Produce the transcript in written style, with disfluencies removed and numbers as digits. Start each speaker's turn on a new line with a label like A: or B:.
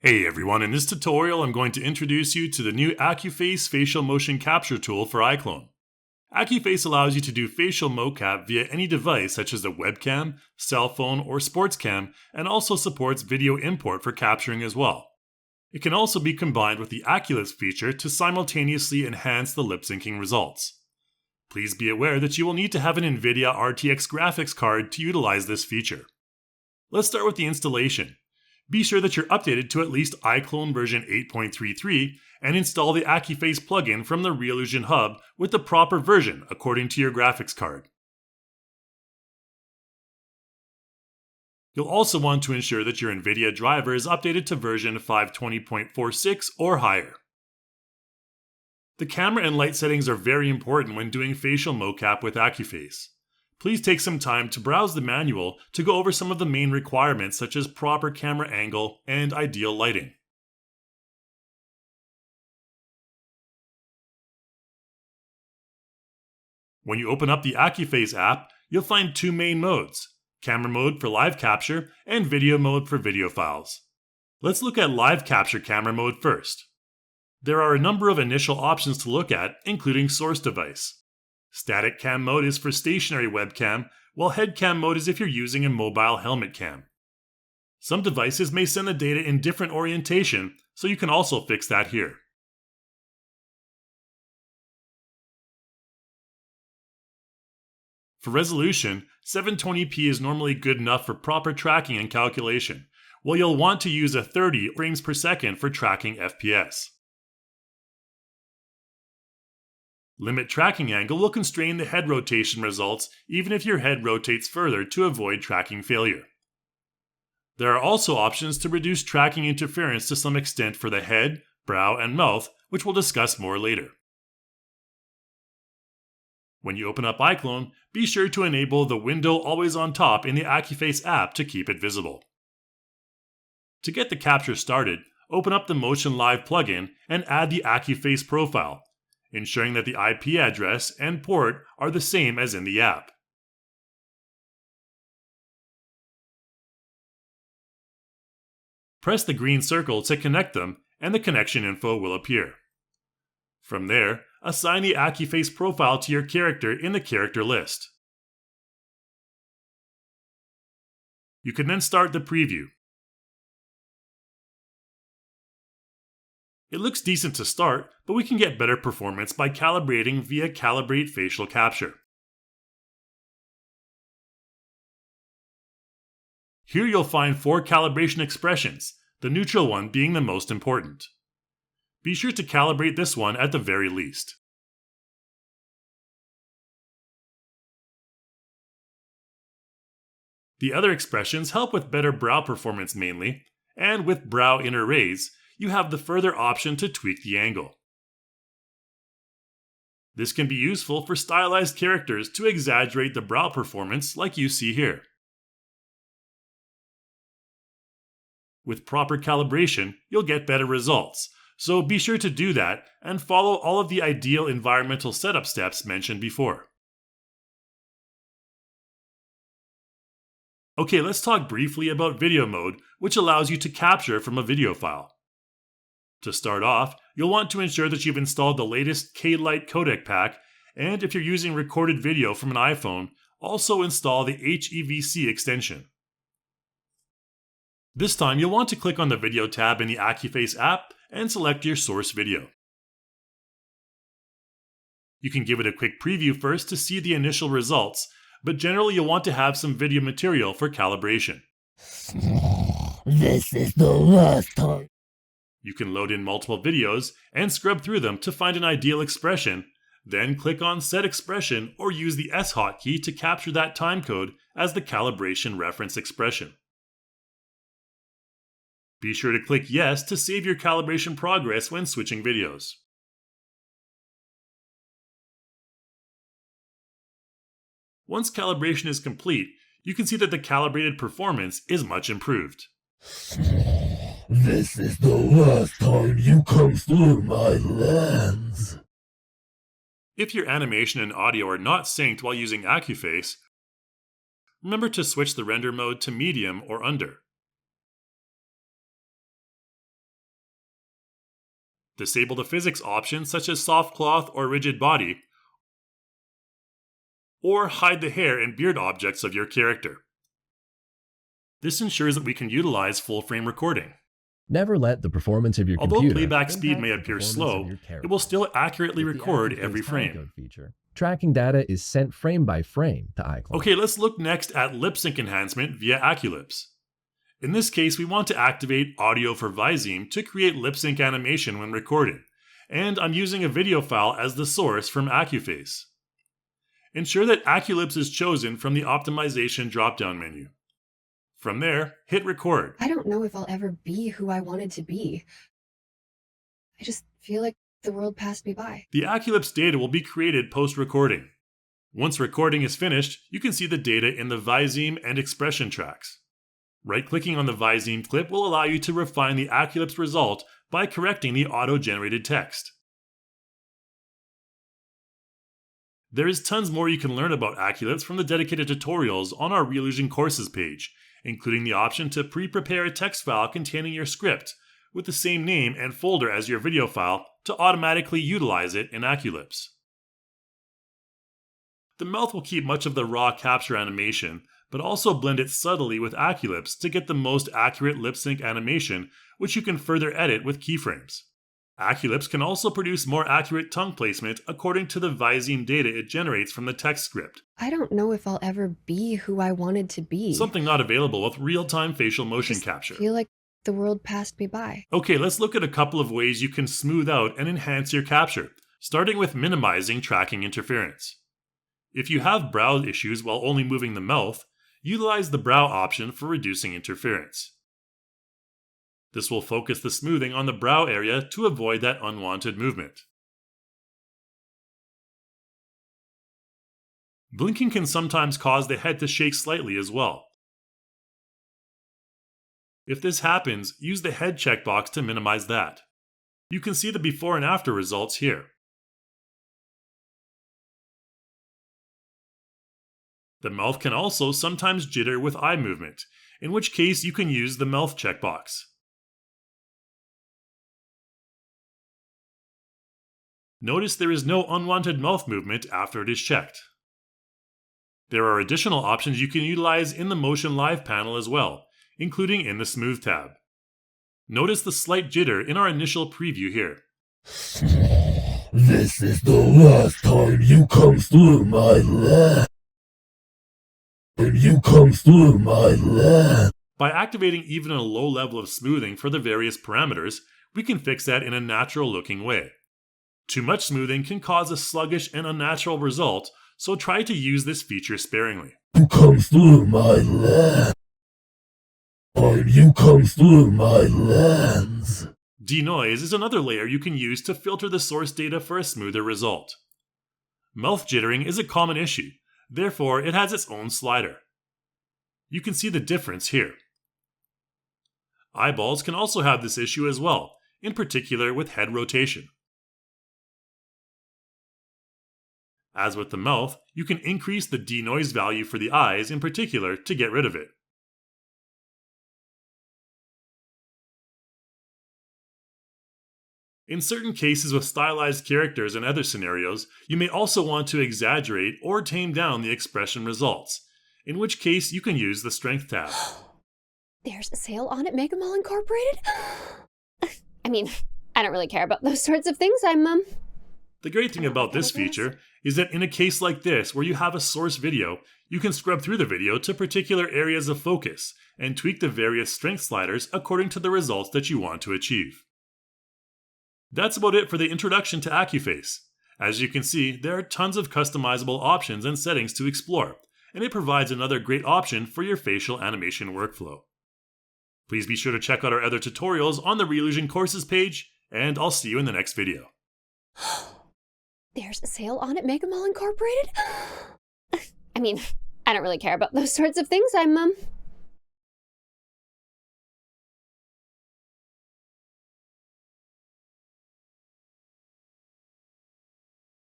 A: Hey everyone, in this tutorial I'm going to introduce you to the new AccuFACE Facial Motion Capture tool for iClone. AccuFACE allows you to do facial mocap via any device such as a webcam, cell phone, or sports cam, and also supports video import for capturing as well. It can also be combined with the AccuLIPS feature to simultaneously enhance the lip syncing results. Please be aware that you will need to have an NVIDIA RTX graphics card to utilize this feature. Let's start with the installation. Be sure that you're updated to at least iClone version 8.33 and install the AccuFACE plugin from the Reallusion hub with the proper version according to your graphics card. You'll also want to ensure that your NVIDIA driver is updated to version 520.46 or higher. The camera and light settings are very important when doing facial mocap with AccuFACE. Please take some time to browse the manual to go over some of the main requirements such as proper camera angle and ideal lighting. When you open up the AccuFACE app, you'll find two main modes: camera mode for live capture and video mode for video files. Let's look at live capture camera mode first. There are a number of initial options to look at, including source device. Static cam mode is for stationary webcam, while head cam mode is if you're using a mobile helmet cam. Some devices may send the data in different orientation, so you can also fix that here. For resolution, 720p is normally good enough for proper tracking and calculation, while you'll want to use a 30 frames per second for tracking FPS. Limit tracking angle will constrain the head rotation results even if your head rotates further to avoid tracking failure. There are also options to reduce tracking interference to some extent for the head, brow, and mouth, which we'll discuss more later. When you open up iClone, be sure to enable the window always on top in the AccuFACE app to keep it visible. To get the capture started, open up the Motion Live plugin and add the AccuFACE profile, ensuring that the IP address and port are the same as in the app. Press the green circle to connect them and the connection info will appear. From there, assign the AccuFACE profile to your character in the character list. You can then start the preview. It looks decent to start, but we can get better performance by calibrating via Calibrate Facial Capture. Here you'll find 4 calibration expressions, the neutral one being the most important. Be sure to calibrate this one at the very least. The other expressions help with better brow performance mainly, and with brow inner raise, you have the further option to tweak the angle. This can be useful for stylized characters to exaggerate the brow performance like you see here. With proper calibration, you'll get better results, so be sure to do that and follow all of the ideal environmental setup steps mentioned before. Okay, let's talk briefly about video mode, which allows you to capture from a video file. To start off, you'll want to ensure that you've installed the latest K-Lite codec pack, and if you're using recorded video from an iPhone, also install the HEVC extension. This time you'll want to click on the Video tab in the AccuFACE app and select your source video. You can give it a quick preview first to see the initial results, but generally you'll want to have some video material for calibration.
B: This is the last time.
A: You can load in multiple videos and scrub through them to find an ideal expression, then click on Set Expression or use the S hotkey to capture that timecode as the calibration reference expression. Be sure to click Yes to save your calibration progress when switching videos. Once calibration is complete, you can see that the calibrated performance is much improved.
B: This is the last time you come through my lens.
A: If your animation and audio are not synced while using AccuFACE, remember to switch the render mode to medium or under. Disable the physics options such as soft cloth or rigid body, or hide the hair and beard objects of your character. This ensures that we can utilize full frame recording.
C: Never let the performance of your
A: Although
C: computer
A: playback speed
C: impact
A: may
C: the
A: appear
C: performance
A: slow,
C: of your
A: it will still
C: characters.
A: accurately
C: With the
A: record
C: AccuFACE
A: every frame.
C: timecode feature, tracking data is sent frame by frame to iClone.
A: Okay, let's look next at LipSync enhancement via AccuLIPS. In this case, we want to activate audio for Viseme to create lip-sync animation when recording, and I'm using a video file as the source from AccuFACE. Ensure that AccuLIPS is chosen from the optimization drop-down menu. From there, hit record.
D: I don't know if I'll ever be who I wanted to be. I just feel like the world passed me by.
A: The AccuLIPS data will be created post-recording. Once recording is finished, you can see the data in the Viseme and expression tracks. Right-clicking on the Viseme clip will allow you to refine the AccuLIPS result by correcting the auto-generated text. There is tons more you can learn about AccuLIPS from the dedicated tutorials on our Reallusion courses page, including the option to pre-prepare a text file containing your script with the same name and folder as your video file to automatically utilize it in AccuLIPS. The mouth will keep much of the raw capture animation, but also blend it subtly with AccuLIPS to get the most accurate lip sync animation, which you can further edit with keyframes. AccuLIPS can also produce more accurate tongue placement according to the Viseme data it generates from the text script.
D: I don't know if I'll ever be who I wanted to be.
A: Something not available with real-time facial motion capture.
D: I feel like the world passed me by.
A: Okay, let's look at a couple of ways you can smooth out and enhance your capture, starting with minimizing tracking interference. If you have brow issues while only moving the mouth, utilize the brow option for reducing interference. This will focus the smoothing on the brow area to avoid that unwanted movement. Blinking can sometimes cause the head to shake slightly as well. If this happens, use the head checkbox to minimize that. You can see the before and after results here. The mouth can also sometimes jitter with eye movement, in which case you can use the mouth checkbox. Notice there is no unwanted mouth movement after it is checked. There are additional options you can utilize in the Motion Live panel as well, including in the Smooth tab. Notice the slight jitter in our initial preview here.
B: This is the last time you come through my land.
A: By activating even a low level of smoothing for the various parameters, we can fix that in a natural looking way. Too much smoothing can cause a sluggish and unnatural result, so try to use this feature sparingly.
B: You come through my land. You come through my lens.
A: Denoise is another layer you can use to filter the source data for a smoother result. Mouth jittering is a common issue, therefore it has its own slider. You can see the difference here. Eyeballs can also have this issue as well, in particular with head rotation. As with the mouth, you can increase the denoise value for the eyes in particular to get rid of it. In certain cases with stylized characters and other scenarios, you may also want to exaggerate or tame down the expression results, in which case you can use the Strength tab.
E: There's a sale on at Mega Mall Incorporated? I mean, I don't really care about those sorts of things.
A: The great thing about this feature is that in a case like this where you have a source video, you can scrub through the video to particular areas of focus and tweak the various strength sliders according to the results that you want to achieve. That's about it for the introduction to AccuFACE. As you can see, there are tons of customizable options and settings to explore, and it provides another great option for your facial animation workflow. Please be sure to check out our other tutorials on the Reallusion courses page, and I'll see you in the next video.
E: There's a sale on at Mega Mall Incorporated? I mean, I don't really care about those sorts of things.